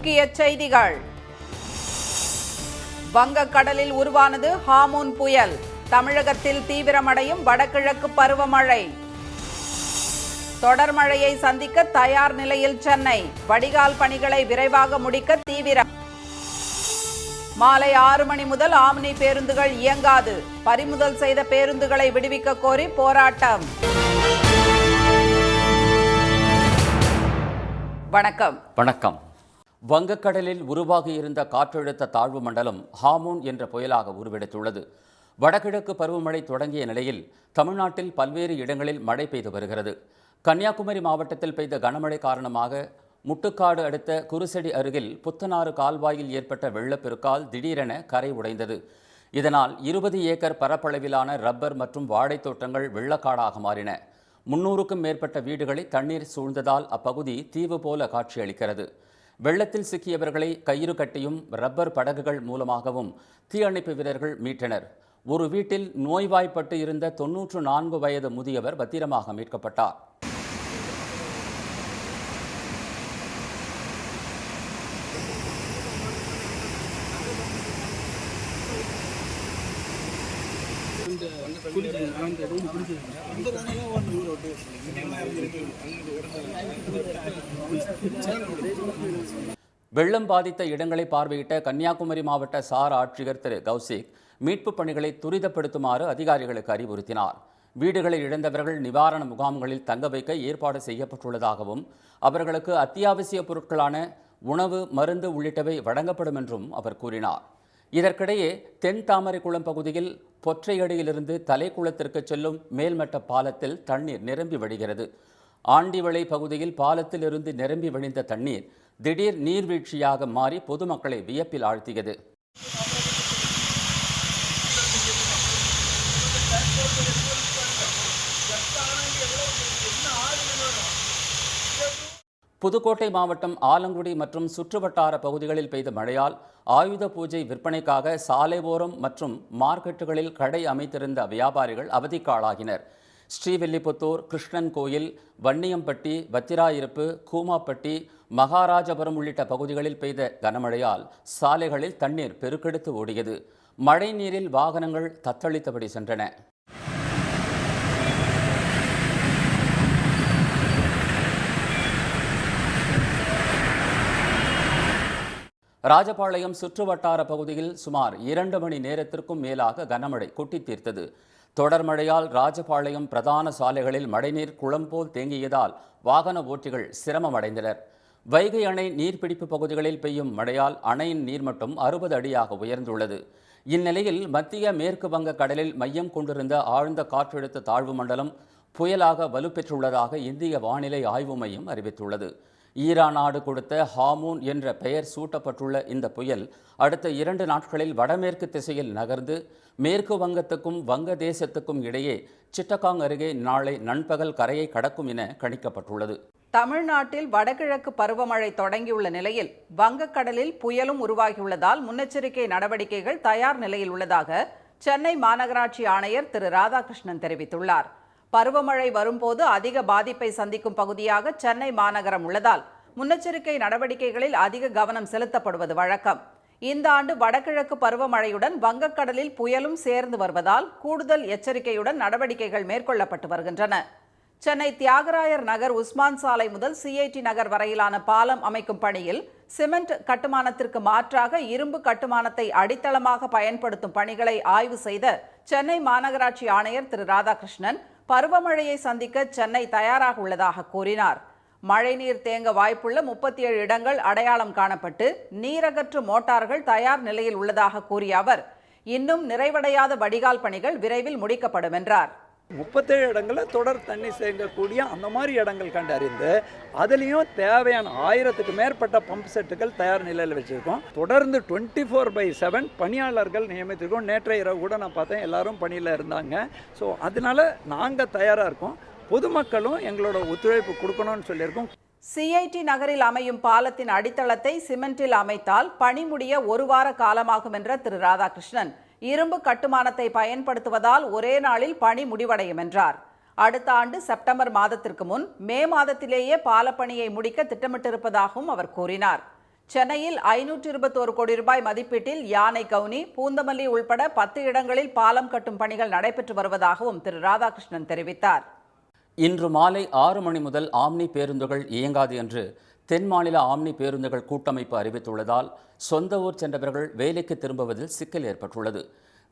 முக்கிய செய்திகள். வங்கக்கடலில் உருவானது ஹாமூன் புயல். தமிழகத்தில் தீவிரமடையும் வடகிழக்கு பருவமழை. தொடர் மழையை சந்திக்க தயார் நிலையில் சென்னை. வடிகால் பணிகளை விரைவாக முடிக்க தீவிரம். மாலை 6 மணி முதல் ஆம்னி பேருந்துகள் இயங்காது. பறிமுதல் செய்த பேருந்துகளை விடுவிக்க கோரி போராட்டம். வணக்கம். வங்கக்கடலில் உருவாகியிருந்த காற்றழுத்த தாழ்வு மண்டலம் ஹாமூன் என்ற புயலாக உருவெடுத்துள்ளது. வடகிழக்கு பருவமழை தொடங்கிய நிலையில் தமிழ்நாட்டில் பல்வேறு இடங்களில் மழை பெய்து வருகிறது. கன்னியாகுமரி மாவட்டத்தில் பெய்த கனமழை காரணமாக முட்டுக்காடு அடுத்த குருசெடி அருகில் புத்தனாறு கால்வாயில் ஏற்பட்ட வெள்ளப்பெருக்கால் திடீரென கரை உடைந்தது. இதனால் 20 ஏக்கர் பரப்பளவிலான ரப்பர் மற்றும் வாழைத் தோட்டங்கள் வெள்ளக்காடாக மாறின. 300க்கும் மேற்பட்ட வீடுகளை தண்ணீர் சூழ்ந்ததால் அப்பகுதி தீவு போல காட்சியளிக்கிறது. வெள்ளத்தில் சிக்கியவர்களை கயிறு கட்டியும் ரப்பர் படகுகள் மூலமாகவும் தீயணைப்பு வீரர்கள் மீட்டனர். ஒரு வீட்டில் நோய்வாய்ப்பட்டு இருந்த 94 வயது முதியவர் பத்திரமாக மீட்கப்பட்டார். வெள்ளம் பாதித்த இடங்களை பார்வையிட்ட கன்னியாகுமரி மாவட்ட சார் ஆட்சியர் திரு கௌசிக் மீட்புப் பணிகளை துரிதப்படுத்துமாறு அதிகாரிகளுக்கு அறிவுறுத்தினார். வீடுகளை இழந்தவர்கள் நிவாரண முகாம்களில் தங்க வைக்க ஏற்பாடு செய்யப்பட்டுள்ளதாகவும் அவர்களுக்கு அத்தியாவசிய பொருட்களான உணவு, மருந்து உள்ளிட்டவை வழங்கப்படும் என்றும் அவர் கூறினார். இதற்கிடையே தென் தாமரைக்குளம் பகுதியில் பொற்றையடியிலிருந்து தலைக்குளத்திற்கு செல்லும் மேல்மட்ட பாலத்தில் தண்ணீர் நிரம்பி வழிகிறது. ஆண்டிவளை பகுதியில் பாலத்தில் இருந்து நிரம்பி வழிந்த தண்ணீர் திடீர் நீர்வீழ்ச்சியாக மாறி பொதுமக்களை வியப்பில் ஆழ்த்தியது. புதுக்கோட்டை மாவட்டம் ஆலங்குடி மற்றும் சுற்றுவட்டார பகுதிகளில் பெய்த மழையால் ஆயுத பூஜை விற்பனைக்காக சாலை ஓரம் மற்றும் மார்க்கெட்டுகளில் கடை அமைத்திருந்த வியாபாரிகள் அவதிக்கு ஆளாகினர். ஸ்ரீவில்லிபுத்தூர், கிருஷ்ணன் கோயில், வன்னியம்பட்டி, வத்திராயிருப்பு, கூமாப்பட்டி, மகாராஜபுரம் உள்ளிட்ட பகுதிகளில் பெய்த கனமழையால் சாலைகளில் தண்ணீர் பெருக்கெடுத்து ஓடியது. மழை நீரில் வாகனங்கள் தத்தளித்தபடி சென்றன. ராஜபாளையம் சுற்றுவட்டார பகுதியில் சுமார் 2 மணி நேரத்திற்கும் மேலாக கனமழை கொட்டி தீர்த்தது. தொடர் மழையால் ராஜபாளையம் பிரதான சாலைகளில் மழைநீர் குளம் போல் தேங்கியதால் வாகன ஓட்டிகள் சிரமம் அடைந்தனர். வைகை அணை நீர்பிடிப்பு பகுதிகளில் பெய்யும் மழையால் அணையின் நீர்மட்டம் 60 அடியாக உயர்ந்துள்ளது. இந்நிலையில் மத்திய மேற்கு வங்க கடலில் மையம் கொண்டிருந்த ஆழ்ந்த காற்றழுத்த தாழ்வு மண்டலம் புயலாக வலுப்பெற்றுள்ளதாக இந்திய வானிலை ஆய்வு மையம் அறிவித்துள்ளது. ஈரான் நாடு கொடுத்த ஹாமூன் என்ற பெயர் சூட்டப்பட்டுள்ள இந்த புயல் அடுத்த 2 நாட்களில் வடமேற்கு திசையில் நகர்ந்து மேற்கு வங்கத்துக்கும் வங்கதேசத்துக்கும் இடையே சிட்டகாங் அருகே நாளை நண்பகல் கரையை கடக்கும் என கணிக்கப்பட்டுள்ளது. தமிழ்நாட்டில் வடகிழக்கு பருவமழை தொடங்கியுள்ள நிலையில் வங்கக்கடலில் புயலும் உருவாகியுள்ளதால் முன்னெச்சரிக்கை நடவடிக்கைகள் தயார் நிலையில் உள்ளதாக சென்னை மாநகராட்சி ஆணையர் திரு ராதாகிருஷ்ணன் தெரிவித்துள்ளார். பருவமழை வரும்போது அதிக பாதிப்பை சந்திக்கும் பகுதியாக சென்னை மாநகரம் உள்ளதால் முன்னெச்சரிக்கை நடவடிக்கைகளில் அதிக கவனம் செலுத்தப்படுவது வழக்கம். இந்த ஆண்டு வடகிழக்கு பருவமழையுடன் வங்கக்கடலில் புயலும் சேர்ந்து வருவதால் கூடுதல் எச்சரிக்கையுடன் நடவடிக்கைகள் மேற்கொள்ளப்பட்டு வருகின்றன. சென்னை தியாகராயர் நகர் உஸ்மான் சாலை முதல் சிஐடி நகர் வரையிலான பாலம் அமைக்கும் பணியில் சிமெண்ட் கட்டுமானத்திற்கு மாற்றாக இரும்பு கட்டுமானத்தை அடித்தளமாக பயன்படுத்தும் பணிகளை ஆய்வு செய்த சென்னை மாநகராட்சி ஆணையர் திரு ராதாகிருஷ்ணன் பருவமழையை சந்திக்க சென்னை தயாராக உள்ளதாக கூறினார். மழைநீர் தேங்க வாய்ப்புள்ள 37 இடங்கள் அடையாளம் காணப்பட்டு நீரகற்று மோட்டார்கள் தயார் நிலையில் உள்ளதாக கூறிய அவர், இன்னும் நிறைவடையாத வடிகால் பணிகள் விரைவில் முடிக்கப்படும் என்றார். 37 இடங்களில் தொடர் தண்ணி தேங்கக்கூடிய அந்த மாதிரி இடங்கள் கண்டறிந்து அதுலேயும் தேவையான 1000க்கு மேற்பட்ட பம்ப் செட்டுகள் தயார் நிலையில் வச்சுருக்கோம். தொடர்ந்து 24/7 பணியாளர்கள் நியமித்திருக்கோம். நேற்றைய இரவு கூட நான் பார்த்தேன், எல்லாரும் பணியில் இருந்தாங்க. ஸோ அதனால நாங்கள் தயாராக இருக்கோம். பொதுமக்களும் எங்களோட ஒத்துழைப்பு கொடுக்கணும்னு சொல்லியிருக்கோம். சிஐடி நகரில் அமையும் பாலத்தின் அடித்தளத்தை சிமெண்டில் அமைத்தால் பணி முடிய 1 வார காலமாகும் என்ற திரு ராதாகிருஷ்ணன், இரும்பு கட்டுமானத்தை பயன்படுத்துவதால் ஒரே நாளில் பணி முடிவடையும் என்றார். அடுத்த ஆண்டு செப்டம்பர் மாதத்திற்கு முன் மே மாதத்திலேயே பாலப்பணியை முடிக்க திட்டமிட்டிருப்பதாகவும் அவர் கூறினார். சென்னையில் 521 கோடி ரூபாய் மதிப்பீட்டில் யானை கவுனி, பூந்தமல்லி உள்பட 10 இடங்களில் பாலம் கட்டும் பணிகள் நடைபெற்று வருவதாகவும் திரு ராதாகிருஷ்ணன் தெரிவித்தார். இன்று மாலை 6 மணி முதல் ஆம்னி பேருந்துகள் இயங்காது என்று தென் மாநில ஆம்னி பேருந்துகள் கூட்டமைப்பு அறிவித்துள்ளதால் சொந்த ஊர் சென்றவர்கள் வேலைக்கு திரும்புவதில் சிக்கல் ஏற்பட்டுள்ளது.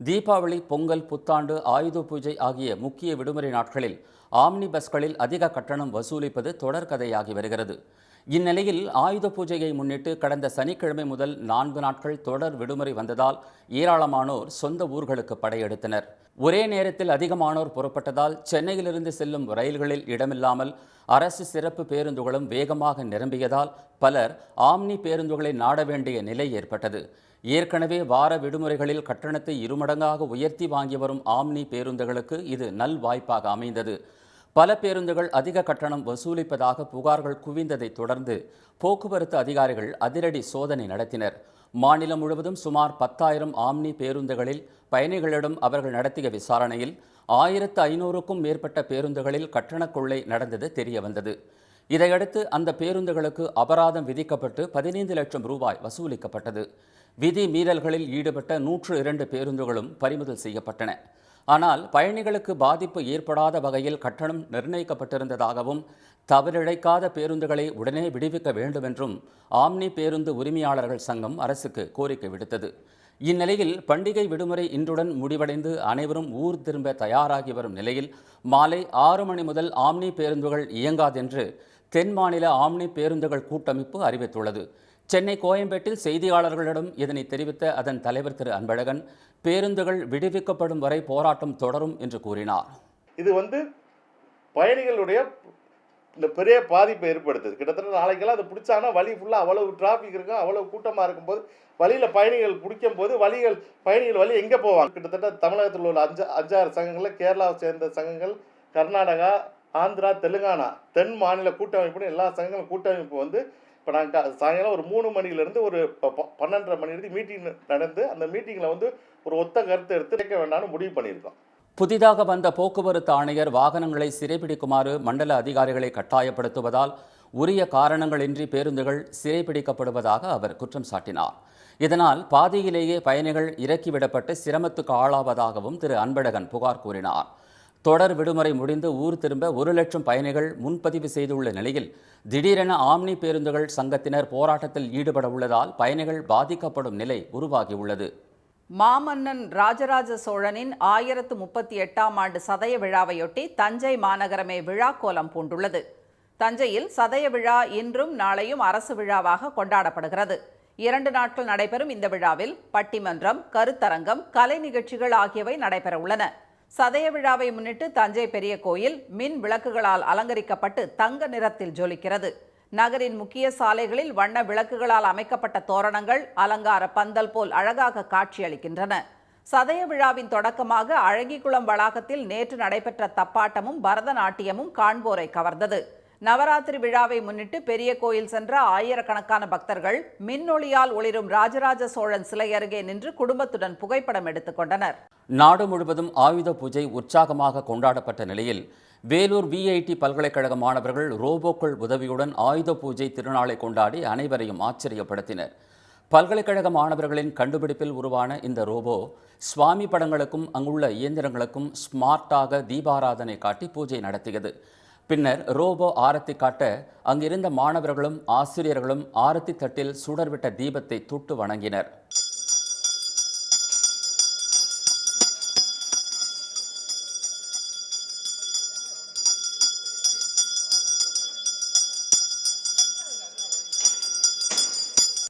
தீபாவளி, பொங்கல், புத்தாண்டு, ஆயுத பூஜை ஆகிய முக்கிய விடுமுறை நாட்களில் ஆம்னி பஸ்களில் அதிக கட்டணம் வசூலிப்பது தொடர்கதையாகி வருகிறது. இந்நிலையில் ஆயுத பூஜையை முன்னிட்டு கடந்த சனிக்கிழமை முதல் 4 நாட்கள் தொடர் விடுமுறை வந்ததால் ஏராளமானோர் சொந்த ஊர்களுக்கு படையெடுத்தனர். ஒரே நேரத்தில் அதிகமானோர் புறப்பட்டதால் சென்னையிலிருந்து செல்லும் ரயில்களில் இடமில்லாமல் அரசு சிறப்பு பேருந்துகளும் வேகமாக நிரம்பியதால் பலர் ஆம்னி பேருந்துகளை நாட வேண்டிய நிலை ஏற்பட்டது. ஏற்கனவே வார விடுமுறைகளில் கட்டணத்தை 2 மடங்காக உயர்த்தி வாங்கி வரும் ஆம்னி பேருந்துகளுக்கு இது நல்வாய்ப்பாக அமைந்தது. பல பேருந்துகள் அதிக கட்டணம் வசூலிப்பதாக புகார்கள் குவிந்ததை தொடர்ந்து போக்குவரத்து அதிகாரிகள் அதிரடி சோதனை நடத்தினர். மாநிலம் முழுவதும் சுமார் 10,000 ஆம்னி பேருந்துகளில் பயணிகளிடம் அவர்கள் நடத்திய விசாரணையில் 1500க்கும் மேற்பட்ட பேருந்துகளில் கட்டண கொள்ளை நடந்தது தெரியவந்தது. இதையடுத்து அந்த பேருந்துகளுக்கு அபராதம் விதிக்கப்பட்டு 15 லட்சம் ரூபாய் வசூலிக்கப்பட்டது. விதி மீறல்களில் ஈடுபட்ட 102 பேருந்துகளும் பறிமுதல் செய்யப்பட்டன. ஆனால் பயணிகளுக்கு பாதிப்பு ஏற்படாத வகையில் கட்டணம் நிர்ணயிக்கப்பட்டிருந்ததாகவும் தவறிழைக்காத பேருந்துகளை உடனே விடுவிக்க வேண்டும் என்றும் ஆம்னி பேருந்து உரிமையாளர்கள் சங்கம் அரசுக்கு கோரிக்கை விடுத்தது. இந்நிலையில் பண்டிகை விடுமுறை இன்றுடன் முடிவடைந்து அனைவரும் ஊர் திரும்ப தயாராகி வரும் நிலையில் மாலை 6 மணி முதல் ஆம்னி பேருந்துகள் இயங்காதென்று தென் மாநில ஆம்னி பேருந்துகள் கூட்டமைப்பு அறிவித்துள்ளது. சென்னை கோயம்பேட்டில் செய்தியாளர்களிடம் இதனை தெரிவித்த அதன் தலைவர் திரு அன்பழகன், பேருந்துகள் விடுவிக்கப்படும் வரை போராட்டம் தொடரும் என்று கூறினார். இது பயணிகளுடைய இந்த பெரிய பாதிப்பை ஏற்படுத்துது. கிட்டத்தட்ட நாளைக்கெல்லாம் அது பிடிச்சாங்கன்னா வழி ஃபுல்லாக அவ்வளவு டிராஃபிக் இருக்கும், அவ்வளவு கூட்டமாக இருக்கும்போது வழியில் பயணிகள் பிடிக்கும் போது பயணிகள் வழி எங்கே போவாங்க? கிட்டத்தட்ட தமிழகத்தில் உள்ள 5-6 சங்கங்களில் கேரளாவை சேர்ந்த சங்கங்கள், கர்நாடகா, ஆந்திரா, தெலுங்கானா தென் மாநில கூட்டமைப்புன்னு எல்லா சங்கங்களும் கூட்டமைப்பு இப்போ நாங்கள் சாயங்காலம் ஒரு 3 மணிலேருந்து ஒரு 12:30 மணி வரைக்கும் மீட்டிங் நடந்து அந்த மீட்டிங்கில் ஒரு ஒத்த கருத்தை எடுத்து கேட்க வேண்டாம்னு முடிவு பண்ணியிருக்கோம். புதிதாக வந்த போக்குவரத்து ஆணையர் வாகனங்களை சிறைபிடிக்குமாறு மண்டல அதிகாரிகளை கட்டாயப்படுத்துவதால் உரிய காரணங்களின்றி பேருந்துகள் சிறைபிடிக்கப்படுவதாக அவர் குற்றம் சாட்டினார். இதனால் பாதியிலேயே பயணிகள் இறக்கிவிடப்பட்டு சிரமத்துக்கு ஆளாவதாகவும் திரு அன்பழகன் புகார் கூறினார். தொடர் விடுமுறை முடிந்து ஊர் திரும்ப 1 லட்சம் பயணிகள் முன்பதிவு செய்துள்ள நிலையில் திடீரென ஆம்னி பேருந்துகள் சங்கத்தினர் போராட்டத்தில் ஈடுபட உள்ளதால் பயணிகள் பாதிக்கப்படும் நிலை உருவாகியுள்ளது. மாமன்னன் ராஜராஜ சோழனின் 1038ஆம் ஆண்டு சதய விழாவையொட்டி தஞ்சை மாநகரமே விழா கோலம் பூண்டுள்ளது. தஞ்சையில் சதய விழா இன்றும் நாளையும் அரசு விழாவாக கொண்டாடப்படுகிறது. 2 நாட்கள் நடைபெறும் இந்த விழாவில் பட்டிமன்றம், கருத்தரங்கம், கலை நிகழ்ச்சிகள் ஆகியவை நடைபெற உள்ளன. சதய விழாவை முன்னிட்டு தஞ்சை பெரிய கோயில் மின் விளக்குகளால் அலங்கரிக்கப்பட்டு தங்க நிறத்தில் ஜொலிக்கிறது. நகரின் முக்கிய சாலைகளில் வண்ண விளக்குகளால் அமைக்கப்பட்ட தோரணங்கள் அலங்கார பந்தல் போல் அழகாக காட்சியளிக்கின்றன. சதய விழாவின் தொடக்கமாக அழகிக்குளம் வளாகத்தில் நேற்று நடைபெற்ற தப்பாட்டமும் பரதநாட்டியமும் காண்போரை கவர்ந்தது. நவராத்திரி விழாவை முன்னிட்டு பெரிய கோயில் சென்ற ஆயிரக்கணக்கான பக்தர்கள் மின்னொளியால் ஒளிரும் ராஜராஜ சோழன் சிலை அருகே நின்று குடும்பத்துடன் புகைப்படம் எடுத்துக் கொண்டனர். நாடு முழுவதும் ஆயுத பூஜை உற்சாகமாக கொண்டாடப்பட்ட நிலையில் வேலூர் VIT பல்கலைக்கழக மாணவர்கள் ரோபோக்கள் உதவியுடன் ஆயுத பூஜை திருநாளை கொண்டாடி அனைவரையும் ஆச்சரியப்படுத்தினர். பல்கலைக்கழக மாணவர்களின் கண்டுபிடிப்பில் உருவான இந்த ரோபோ சுவாமி படங்களுக்கும் அங்குள்ள இயந்திரங்களுக்கும் ஸ்மார்ட்டாக தீபாராதனை காட்டி பூஜை நடத்தியது. பின்னர் ரோபோ ஆரத்தி காட்ட அங்கிருந்த மாணவர்களும் ஆசிரியர்களும் ஆரத்தி தட்டில் சுடர்விட்ட தீபத்தை தொட்டு வணங்கினர்.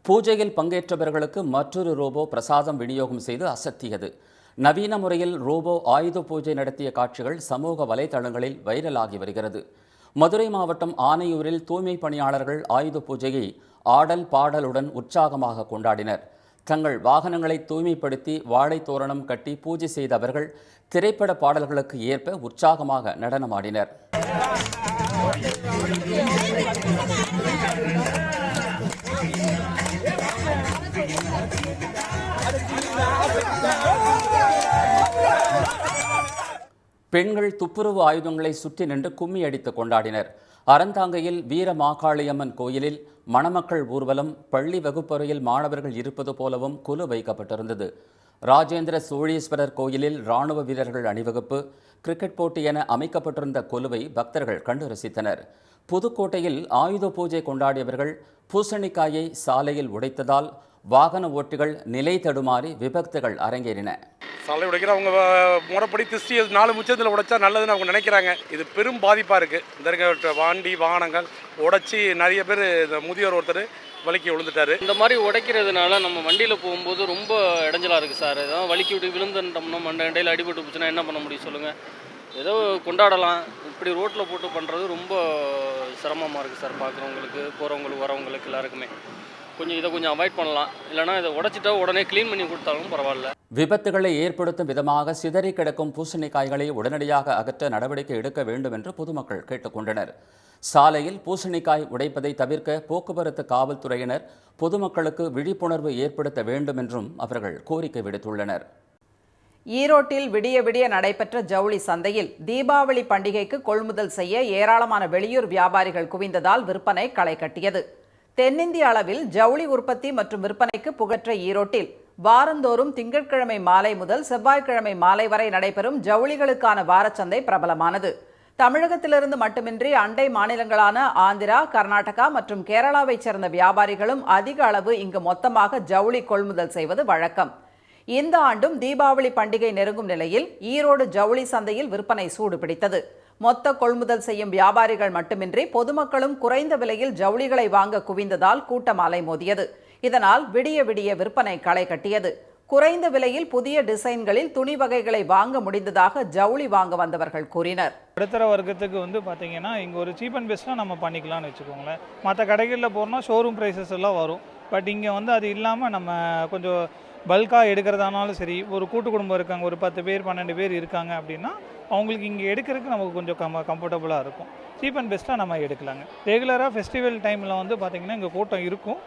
பூஜையில் பங்கேற்றவர்களுக்கு மற்றொரு ரோபோ பிரசாதம் விநியோகம் செய்து அசத்தியது. நவீன முறையில் ரோபோ ஆயுத பூஜை நடத்திய காட்சிகள் சமூக வலைதளங்களில் வைரலாகி வருகிறது. மதுரை மாவட்டம் ஆனையூரில் தூய்மை பணியாளர்கள் ஆயுத பூஜையை ஆடல் பாடலுடன் உற்சாகமாக கொண்டாடினர். தங்கள் வாகனங்களை தூய்மைப்படுத்தி வாழை தோரணம் கட்டி பூஜை செய்த அவர்கள் திரைப்பட பாடல்களுக்கு ஏற்ப உற்சாகமாக நடனமாடினர். பெண்கள் துப்புரவு ஆயுதங்களை சுற்றி நின்று கும்மி அடித்து கொண்டாடினர். அறந்தாங்கையில் வீர மாகாளியம்மன் கோயிலில் மணமக்கள் ஊர்வலம், பள்ளி வகுப்பறையில் மாணவர்கள் இருப்பது போலவும் குலு வைக்கப்பட்டிருந்தது. ராஜேந்திர சோழீஸ்வரர் கோயிலில் இராணுவ வீரர்கள் அணிவகுப்பு, கிரிக்கெட் போட்டி என அமைக்கப்பட்டிருந்த கொலுவை பக்தர்கள் கண்டு ரசித்தனர். புதுக்கோட்டையில் ஆயுத பூஜை கொண்டாடியவர்கள் பூசணிக்காயை சாலையில் உடைத்ததால் வாகன ஓட்டிகள் நிலை தடுமாறி விபத்துகள் அரங்கேறின. சாலை உடைக்கிற அவங்க முறைப்படி திருஷ்டி 4 முச்சத்தில் உடைச்சா நல்லதுன்னு அவங்க நினைக்கிறாங்க. இது பெரும் பாதிப்பாக இருக்குது. இந்த இருக்க வண்டி வாகனங்கள் உடைச்சி நிறைய பேர், இந்த முதியோர் ஒருத்தர் வலிக்கி விழுந்துட்டாரு. இந்த மாதிரி உடைக்கிறதுனால நம்ம வண்டியில் போகும்போது ரொம்ப இடைஞ்சலாக இருக்குது சார். ஏதாவது வலிக்கி விட்டு விழுந்துட்டோம்னா மண்டையில் அடிபட்டு போச்சுன்னா என்ன பண்ண முடியும் சொல்லுங்கள். ஏதோ கொண்டாடலாம், இப்படி ரோட்டில் போட்டு பண்ணுறது ரொம்ப சிரமமாக இருக்குது சார். பார்க்குறவங்களுக்கு, போகிறவங்களுக்கு, வரவங்களுக்கு எல்லாருக்குமே இதை கொஞ்சம் அவாய்ட் பண்ணலாம். இல்லைனா இதை உடைச்சிட்டா உடனே க்ளீன் பண்ணி கொடுத்தாலும் பரவாயில்ல. விபத்துகளை ஏற்படுத்தும் விதமாக சிதறி கிடக்கும் பூசணிக்காய்களை உடனடியாக அகற்ற நடவடிக்கை எடுக்க வேண்டும் என்று பொதுமக்கள் கேட்டுக்கொண்டனர். சாலையில் பூசணிக்காய் உடைப்பதை தவிர்க்க போக்குவரத்து காவல்துறையினர் பொதுமக்களுக்கு விழிப்புணர்வு ஏற்படுத்த வேண்டும் என்றும் அவர்கள் கோரிக்கை விடுத்துள்ளனர். ஈரோட்டில் விடிய விடிய நடைபெற்ற ஜவுளி சந்தையில் தீபாவளி பண்டிகைக்கு கொள்முதல் செய்ய ஏராளமான வெளியூர் வியாபாரிகள் குவிந்ததால் விற்பனை களை கட்டியது. தென்னிந்திய அளவில் ஜவுளி உற்பத்தி மற்றும் விற்பனைக்கு புகற்ற ஈரோட்டில் வாரந்தோறும் திங்கட்கிழமை மாலை முதல் செவ்வாய்க்கிழமை மாலை வரை நடைபெறும் ஜவுளிகளுக்கான வாரச்சந்தை பிரபலமானது. தமிழகத்திலிருந்து மட்டுமின்றி அண்டை மாநிலங்களான ஆந்திரா, கர்நாடகா மற்றும் கேரளாவைச் சேர்ந்த வியாபாரிகளும் அதிக அளவு இங்கு மொத்தமாக ஜவுளி கொள்முதல் செய்வது வழக்கம். இந்த ஆண்டும் தீபாவளி பண்டிகை நெருங்கும் நிலையில் ஈரோடு ஜவுளி சந்தையில் விற்பனை சூடு பிடித்தது. மொத்த கொள்முதல் செய்யும் வியாபாரிகள் மட்டுமின்றி பொதுமக்களும் குறைந்த விலையில் ஜவுளிகளை வாங்க குவிந்ததால் கூட்டம் அலைமோதியது. இதனால் விடிய விடிய விற்பனை களை கட்டியது. குறைந்த விலையில் புதிய டிசைன்களில் துணி வகைகளை வாங்க முடிந்ததாக ஜவுளி வாங்க வந்தவர்கள் கூறினர். நடுத்தர வர்க்கத்துக்கு பார்த்தீங்கன்னா இங்கே ஒரு சீப் அண்ட் பெஸ்ட்டாக நம்ம பண்ணிக்கலாம்னு வச்சுக்கோங்களேன். மற்ற கடைகளில் போகிறோம்னா ஷோரூம் ப்ரைஸஸ் எல்லாம் வரும். பட் இங்கே அது இல்லாமல் நம்ம கொஞ்சம் பல்காக எடுக்கிறதானாலும் சரி, ஒரு கூட்டு குடும்பம் இருக்காங்க, ஒரு 10 பேர் 12 பேர் இருக்காங்க அப்படின்னா அவங்களுக்கு இங்கே எடுக்கிறதுக்கு நமக்கு கொஞ்சம் கம்ஃபர்டபுளாக இருக்கும். சீப் அண்ட் பெஸ்ட்டாக நம்ம எடுக்கலாங்க. ரெகுலராக ஃபெஸ்டிவல் டைமில் பார்த்திங்கன்னா இங்கே கூட்டம் இருக்கும்.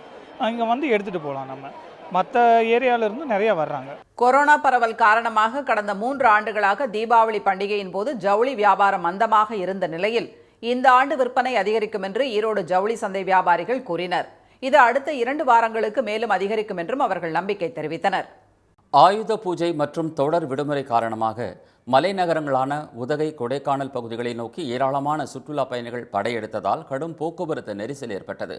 இங்கே எடுத்துகிட்டு போகலாம். நம்ம மற்ற ஏரியாவிலிருந்து நிறையா வர்றாங்க. கொரோனா பரவல் காரணமாக கடந்த 3 ஆண்டுகளாக தீபாவளி பண்டிகையின் போது ஜவுளி வியாபாரம் மந்தமாக இருந்த நிலையில் இந்த ஆண்டு விற்பனை அதிகரிக்கும் என்று ஈரோடு ஜவுளி சந்தை வியாபாரிகள் கூறினர். இது அடுத்த 2 வாரங்களுக்கு மேலும் அதிகரிக்கும் என்றும் அவர்கள் நம்பிக்கை தெரிவித்தனர். ஆயுத பூஜை மற்றும் தொடர் விடுமுறை காரணமாக மலைநகரங்களான உதகை, கொடைக்கானல் பகுதிகளை நோக்கி ஏராளமான சுற்றுலா பயணிகள் படையெடுத்ததால் கடும் போக்குவரத்து நெரிசல் ஏற்பட்டது.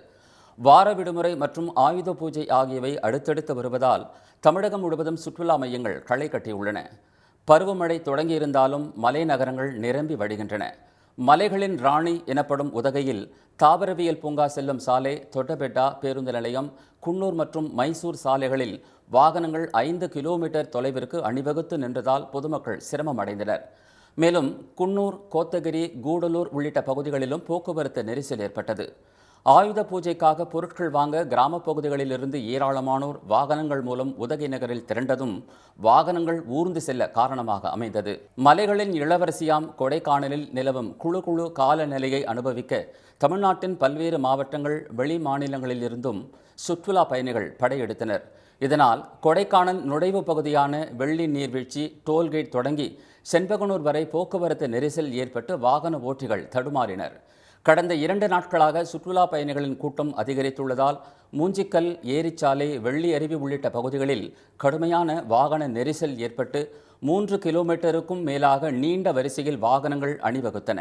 வார விடுமுறை மற்றும் ஆயுத பூஜை ஆகியவை அடுத்தடுத்து வருவதால் தமிழகம் முழுவதும் சுற்றுலா மையங்கள் களை கட்டியுள்ளன. பருவமழை தொடங்கியிருந்தாலும் மலைநகரங்கள் நிரம்பி வழிகின்றன. மலைகளின் ராணி எனப்படும் உதகையில் தாவரவியல் பூங்கா செல்லும் சாலை, தொட்டபெட்டா பேருந்து நிலையம், குன்னூர் மற்றும் மைசூர் சாலைகளில் வாகனங்கள் 5 கிலோமீட்டர் தொலைவிற்கு அணிவகுத்து நின்றதால் பொதுமக்கள் சிரமம் அடைந்தனர். மேலும் குன்னூர், கோத்தகிரி, கூடலூர் உள்ளிட்ட பகுதிகளிலும் போக்குவரத்து நெரிசல் ஏற்பட்டது. ஆயுத பூஜைக்காக பொருட்கள் வாங்க கிராம பகுதிகளிலிருந்து ஏராளமானோர் வாகனங்கள் மூலம் உதகை நகரில் திரண்டதும் வாகனங்கள் ஊர்ந்து செல்ல காரணமாக அமைந்தது. மலைகளின் இளவரசியாம் கொடைக்கானலில் நிலவும் குழு காலநிலையை அனுபவிக்க தமிழ்நாட்டின் பல்வேறு மாவட்டங்கள், வெளி மாநிலங்களில் இருந்தும் சுற்றுலா பயணிகள் படையெடுத்தனர். இதனால் கொடைக்கானல் நுழைவு பகுதியான வெள்ளி நீர்வீழ்ச்சி, டோல்கேட் தொடங்கி செண்பகனூர் வரை போக்குவரத்து நெரிசல் ஏற்பட்டு வாகன ஓட்டிகள் தடுமாறினர். கடந்த 2 நாட்களாக சுற்றுலா பயணிகளின் கூட்டம் அதிகரித்துள்ளதால் மூஞ்சிக்கல், ஏரிச்சாலை, வெள்ளி அருவி உள்ளிட்ட பகுதிகளில் கடுமையான வாகன நெரிசல் ஏற்பட்டு 3 கிலோமீட்டருக்கும் மேலாக நீண்ட வரிசையில் வாகனங்கள் அணிவகுத்தன.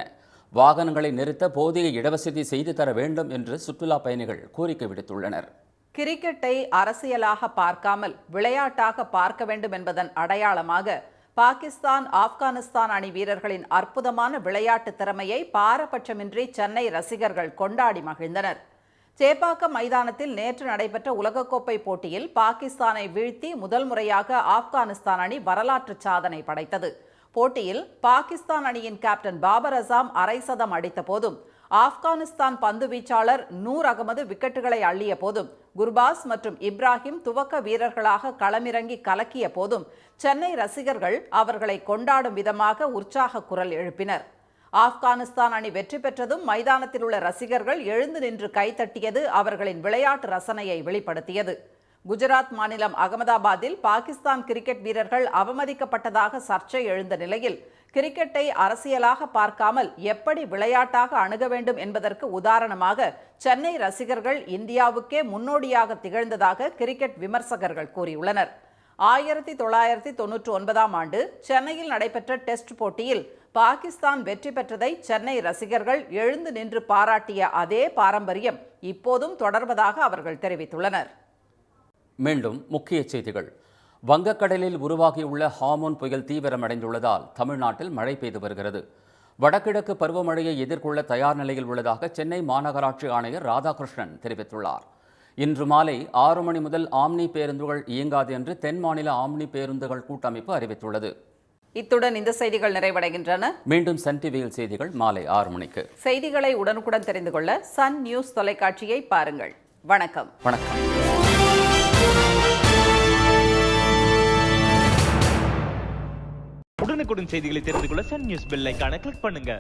வாகனங்களை நிறுத்த போதிய இடவசதி செய்து தர வேண்டும் என்று சுற்றுலா பயணிகள் கோரிக்கை விடுத்துள்ளனர். கிரிக்கெட்டை அரசியலாக பார்க்காமல் விளையாட்டாக பார்க்க வேண்டும் என்பதன் அடையாளமாக பாகிஸ்தான், ஆப்கானிஸ்தான் அணி வீரர்களின் அற்புதமான விளையாட்டு திறமையை பாரபட்சமின்றி சென்னை ரசிகர்கள் கொண்டாடி மகிழ்ந்தனர். சேப்பாக்கம் மைதானத்தில் நேற்று நடைபெற்ற உலகக்கோப்பை போட்டியில் பாகிஸ்தானை வீழ்த்தி முதல் முறையாக ஆப்கானிஸ்தான் அணி வரலாற்று சாதனை படைத்தது. போட்டியில் பாகிஸ்தான் அணியின் கேப்டன் பாபர் அசாம் அரை சதம் அடித்த போதும், ஆப்கானிஸ்தான் பந்து வீச்சாளர் நூர் அகமது விக்கெட்டுகளை அள்ளிய போதும், குர்பாஸ் மற்றும் இப்ராஹிம் துவக்க வீரர்களாக களமிறங்கி கலக்கிய போதும் சென்னை ரசிகர்கள் அவர்களை கொண்டாடும் விதமாக உற்சாக குரல் எழுப்பினர். ஆப்கானிஸ்தான் அணி வெற்றி பெற்றதும் மைதானத்தில் உள்ள ரசிகர்கள் எழுந்து நின்று கைத்தட்டியது அவர்களின் விளையாட்டு ரசனையை வெளிப்படுத்தியது. குஜராத் மாநிலம் அகமதாபாத்தில் பாகிஸ்தான் கிரிக்கெட் வீரர்கள் அவமதிக்கப்பட்டதாக சர்ச்சை எழுந்த நிலையில் கிரிக்கெட்டை அரசியலாக பார்க்காமல் எப்படி விளையாட்டாக அணுக வேண்டும் என்பதற்கு உதாரணமாக சென்னை ரசிகர்கள் இந்தியாவுக்கே முன்னோடியாக திகழ்ந்ததாக கிரிக்கெட் விமர்சகர்கள் கூறியுள்ளனர். 1999ஆம் ஆண்டு சென்னையில் நடைபெற்ற டெஸ்ட் போட்டியில் பாகிஸ்தான் வெற்றி பெற்றதை சென்னை ரசிகர்கள் எழுந்து நின்று பாராட்டிய அதே பாரம்பரியம் இப்போதும் தொடர்வதாக அவர்கள் தெரிவித்துள்ளனர். மீண்டும் முக்கிய செய்திகள். வங்கக்கடலில் உருவாகியுள்ள ஹாமோன் புயல் தீவிரமடைந்துள்ளதால் தமிழ்நாட்டில் மழை பெய்து வருகிறது. வடகிழக்கு பருவமழையை எதிர்கொள்ள தயார் நிலையில் உள்ளதாக சென்னை மாநகராட்சி ஆணையர் ராதாகிருஷ்ணன் தெரிவித்துள்ளார். இன்று மாலை 6 மணி முதல் ஆம்னி பேருந்துகள் இயங்காது என்று தென் மாநில ஆம்னி பேருந்துகள் கூட்டமைப்பு அறிவித்துள்ளது. இத்துடன் இந்த செய்திகள் நிறைவடைகின்றன. மீண்டும் சன் டிவியில் செய்திகள் மாலை 6 மணிக்கு. செய்திகளை உடனுக்குடன் தெரிந்து கொள்ள சன் நியூஸ் தொலைக்காட்சியை பாருங்கள். வணக்கம். வணக்கம். உடனுக்குடன் செய்திகளை தெரிந்து கொள்ள சன் நியூஸ் பெல் ஐகானை கிளிக் பண்ணுங்க.